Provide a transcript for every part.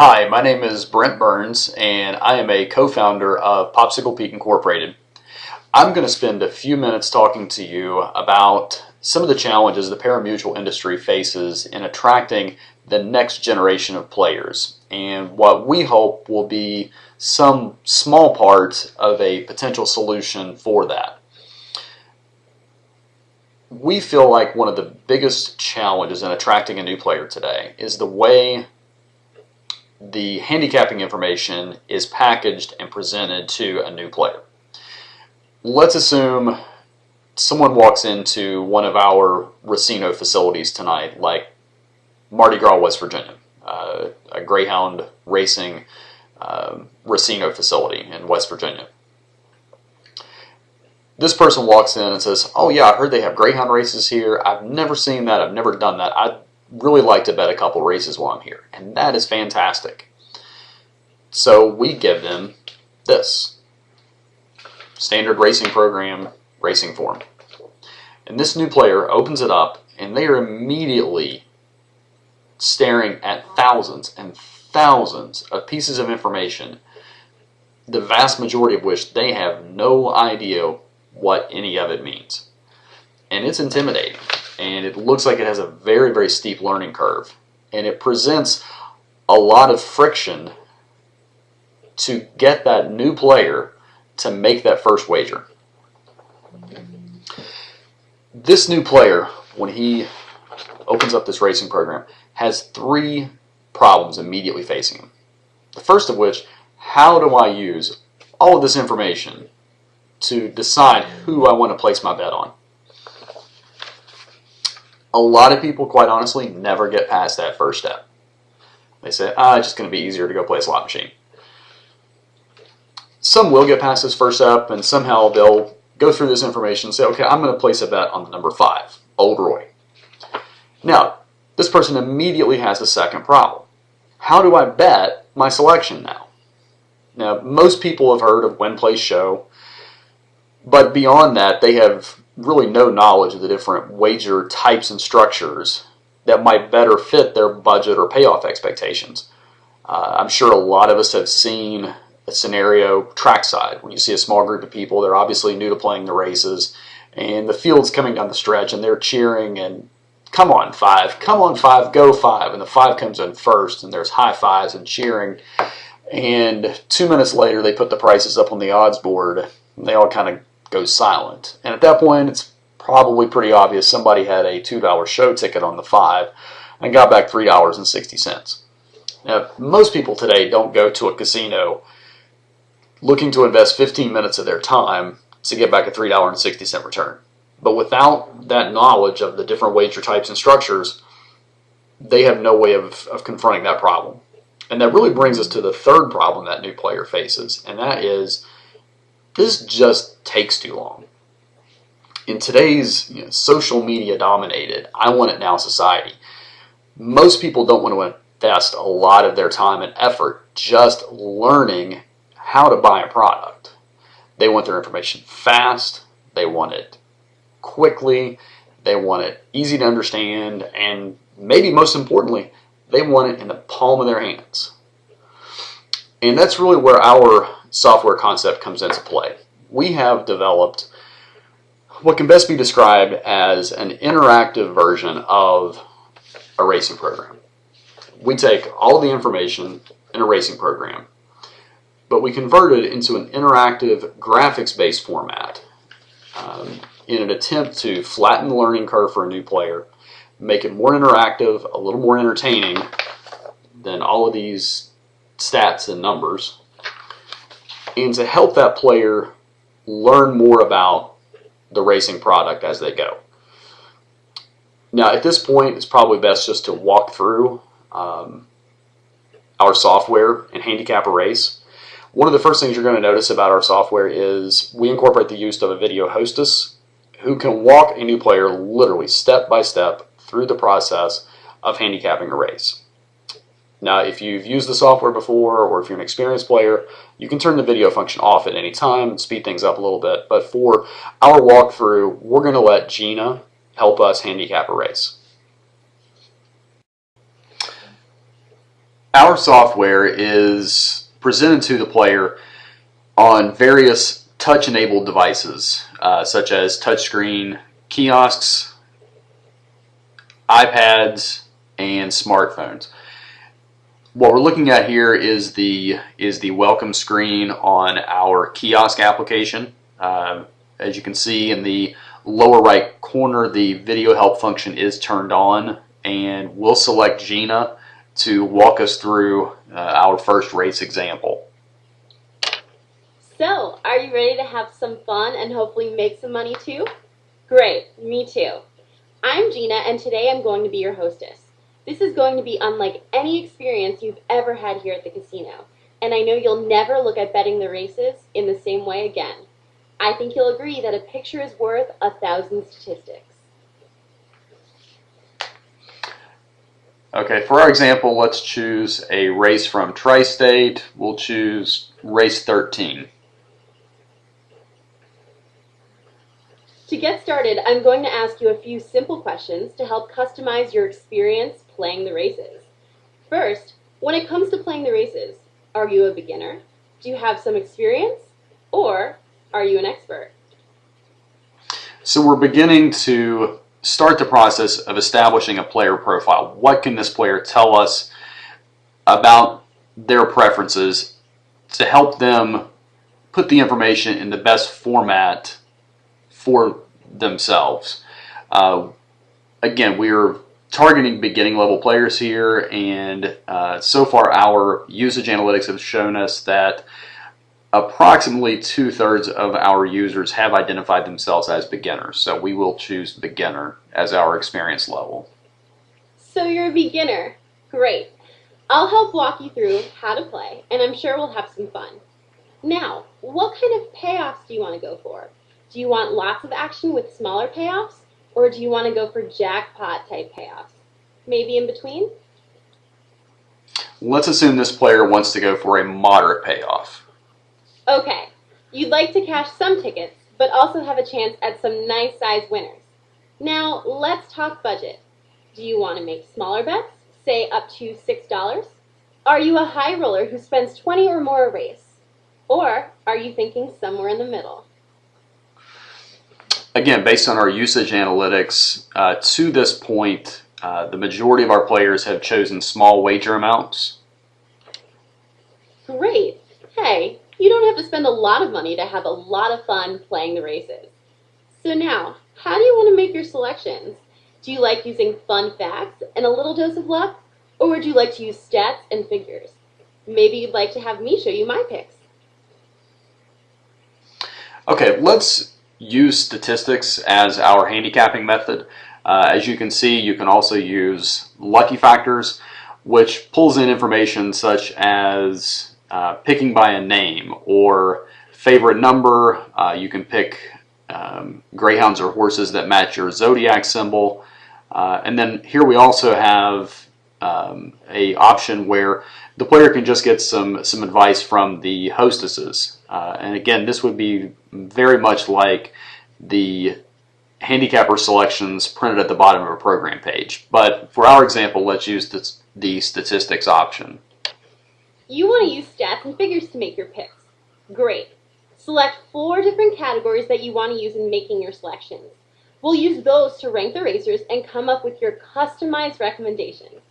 Hi, my name is Brent Burns, and I am a co-founder of Popsycle Peak Incorporated. I'm going to spend a few minutes talking to you about some of the challenges the pari-mutuel industry faces in attracting the next generation of players, and what we hope will be some small part of a potential solution for that. We feel like one of the biggest challenges in attracting a new player today is the way the handicapping information is packaged and presented to a new player. Let's assume someone walks into one of our Racino facilities tonight, like Mardi Gras, West Virginia, a Greyhound racing Racino facility in West Virginia. This person walks in and says, "Oh yeah, I heard they have Greyhound races here. I've never seen that. I've never done that. I'd really like to bet a couple races while I'm here." And that is fantastic. So we give them this standard racing program racing form. And this new player opens it up and they are immediately staring at thousands and thousands of pieces of information, the vast majority of which they have no idea what any of it means. And it's intimidating, and it looks like it has a very, very steep learning curve, and it presents a lot of friction to get that new player to make that first wager. This new player, when he opens up this racing program, has three problems immediately facing him. The first of which, how do I use all of this information to decide who I want to place my bet on? A lot of people, quite honestly, never get past that first step. They say, it's just going to be easier to go play a slot machine. Some will get past this first step, and somehow they'll go through this information and say, okay, I'm going to place a bet on the number 5, Old Roy. Now, this person immediately has the second problem. How do I bet my selection now? Now, most people have heard of Win, Play, Show, but beyond that, they have really no knowledge of the different wager types and structures that might better fit their budget or payoff expectations. I'm sure a lot of us have seen a scenario trackside when you see a small group of people. They're obviously new to playing the races, and the field's coming down the stretch, and they're cheering and come on 5, come on 5, go 5, and the 5 comes in first, and there's high fives and cheering, and 2 minutes later they put the prices up on the odds board, and they all kind of go silent. And at that point, it's probably pretty obvious somebody had a $2 show ticket on the 5 and got back $3.60. Now, most people today don't go to a casino looking to invest 15 minutes of their time to get back a $3.60 return. But without that knowledge of the different wager types and structures, they have no way of confronting that problem. And that really brings us to the third problem that new player faces, and that is this just takes too long. In today's social media dominated, I want it now society, most people don't want to invest a lot of their time and effort just learning how to buy a product. They want their information fast, they want it quickly, they want it easy to understand, and maybe most importantly, they want it in the palm of their hands. And that's really where our software concept comes into play. We have developed what can best be described as an interactive version of a racing program. We take all the information in a racing program, but we convert it into an interactive graphics-based format in an attempt to flatten the learning curve for a new player, make it more interactive, a little more entertaining than all of these stats and numbers, and to help that player learn more about the racing product as they go. Now, at this point, it's probably best just to walk through our software and handicap a race. One of the first things you're going to notice about our software is we incorporate the use of a video hostess who can walk a new player literally step by step through the process of handicapping a race. Now, if you've used the software before, or if you're an experienced player, you can turn the video function off at any time and speed things up a little bit. But for our walkthrough, we're going to let Gina help us handicap a race. Our software is presented to the player on various touch-enabled devices, such as touchscreen kiosks, iPads, and smartphones. What we're looking at here is the welcome screen on our kiosk application. As you can see in the lower right corner, the video help function is turned on, and we'll select Gina to walk us through our first race example. So, are you ready to have some fun and hopefully make some money too? Great, me too. I'm Gina, and today I'm going to be your hostess. This is going to be unlike any experience you've ever had here at the casino, and I know you'll never look at betting the races in the same way again. I think you'll agree that a picture is worth 1,000 statistics. Okay, for our example, let's choose a race from Tri-State. We'll choose race 13. To get started, I'm going to ask you a few simple questions to help customize your experience playing the races. First, when it comes to playing the races, are you a beginner? Do you have some experience? Or are you an expert? So we're beginning to start the process of establishing a player profile. What can this player tell us about their preferences to help them put the information in the best format for themselves? Again, we're targeting beginning level players here, and so far our usage analytics have shown us that approximately 2/3 of our users have identified themselves as beginners, so we will choose beginner as our experience level. So you're a beginner. Great. I'll help walk you through how to play, and I'm sure we'll have some fun. Now, what kind of payoffs do you want to go for? Do you want lots of action with smaller payoffs, or do you want to go for jackpot type payoffs? Maybe in between? Let's assume this player wants to go for a moderate payoff. Okay, you'd like to cash some tickets, but also have a chance at some nice size winners. Now, let's talk budget. Do you want to make smaller bets, say up to $6? Are you a high roller who spends 20 or more a race? Or are you thinking somewhere in the middle? Again, based on our usage analytics, to this point, the majority of our players have chosen small wager amounts. Great. Hey, you don't have to spend a lot of money to have a lot of fun playing the races. So now, how do you want to make your selections? Do you like using fun facts and a little dose of luck? Or would you like to use stats and figures? Maybe you'd like to have me show you my picks. Okay, let's use statistics as our handicapping method. As you can see, you can also use lucky factors, which pulls in information such as picking by a name or favorite number. You can pick greyhounds or horses that match your zodiac symbol. And then here we also have a option where the player can just get some advice from the hostesses. And again, this would be very much like the handicapper selections printed at the bottom of a program page. But for our example, let's use the statistics option. You want to use stats and figures to make your picks. Great. Select 4 different categories that you want to use in making your selections. We'll use those to rank the racers and come up with your customized recommendations.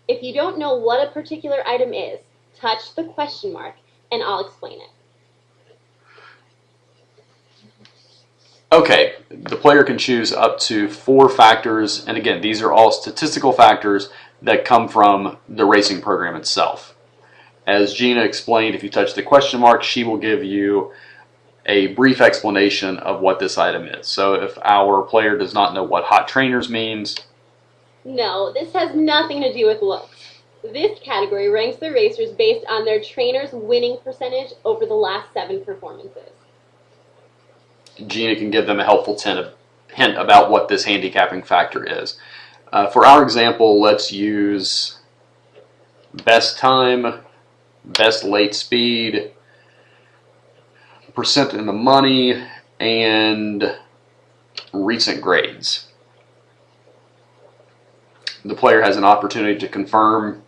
If you don't know what a particular item is, touch the question mark and I'll explain it. Okay, the player can choose up to 4 factors, and again, these are all statistical factors that come from the racing program itself. As Gina explained, if you touch the question mark, she will give you a brief explanation of what this item is. So if our player does not know what hot trainers means... No, this has nothing to do with looks. This category ranks the racers based on their trainer's winning percentage over the last 7 performances. Gina can give them a helpful hint about what this handicapping factor is. For our example, let's use best time, best late speed, percent in the money, and recent grades. The player has an opportunity to confirm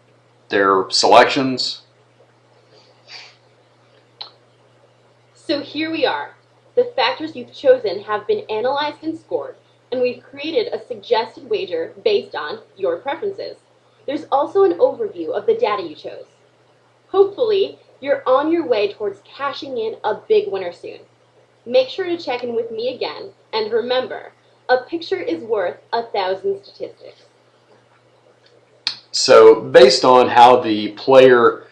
their selections. So here we are. The factors you've chosen have been analyzed and scored, and we've created a suggested wager based on your preferences. There's also an overview of the data you chose. Hopefully, you're on your way towards cashing in a big winner soon. Make sure to check in with me again, and remember, a picture is worth 1,000 statistics. So based on how the player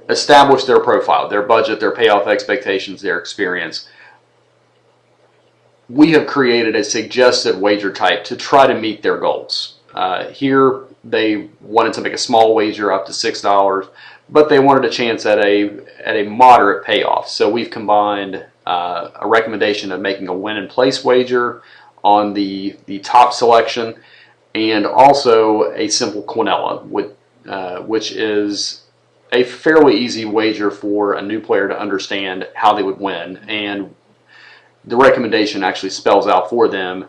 established their profile, their budget, their payoff expectations, their experience, we have created a suggested wager type to try to meet their goals. Here they wanted to make a small wager up to $6, but they wanted a chance at a moderate payoff. So we've combined a recommendation of making a win and place wager on the top selection, and also a simple quinella, which is a fairly easy wager for a new player to understand how they would win. And the recommendation actually spells out for them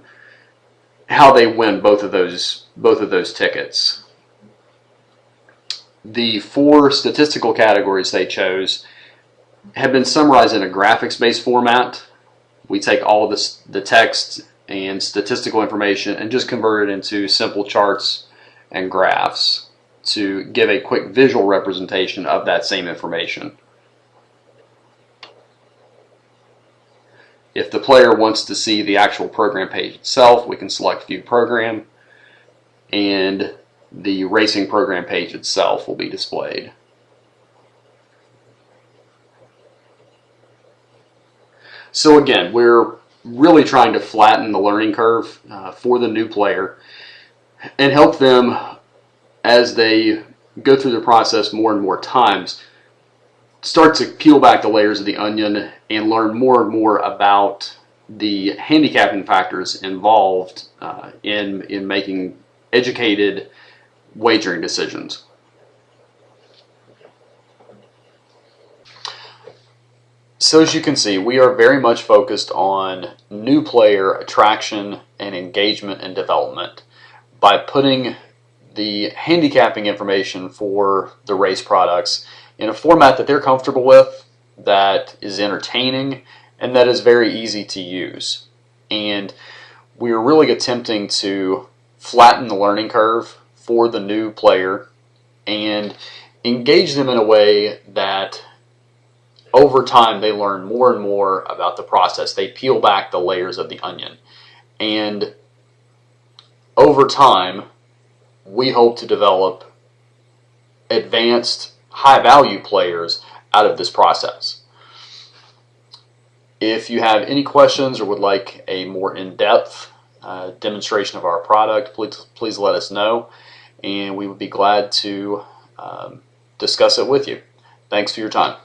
how they win both of those tickets. The 4 statistical categories they chose have been summarized in a graphics-based format. We take all of the text and statistical information and just convert it into simple charts and graphs to give a quick visual representation of that same information. If the player wants to see the actual program page itself, we can select View Program, and the racing program page itself will be displayed. So again, we're really trying to flatten the learning curve for the new player and help them, as they go through the process more and more times, start to peel back the layers of the onion and learn more and more about the handicapping factors involved in making educated wagering decisions. So as you can see, we are very much focused on new player attraction and engagement and development by putting the handicapping information for the race products in a format that they're comfortable with, that is entertaining, and that is very easy to use. And we are really attempting to flatten the learning curve for the new player and engage them in a way that over time they learn more and more about the process. They peel back the layers of the onion. And over time, we hope to develop advanced, high-value players out of this process. If you have any questions or would like a more in-depth demonstration of our product, please let us know, and we would be glad to discuss it with you. Thanks for your time.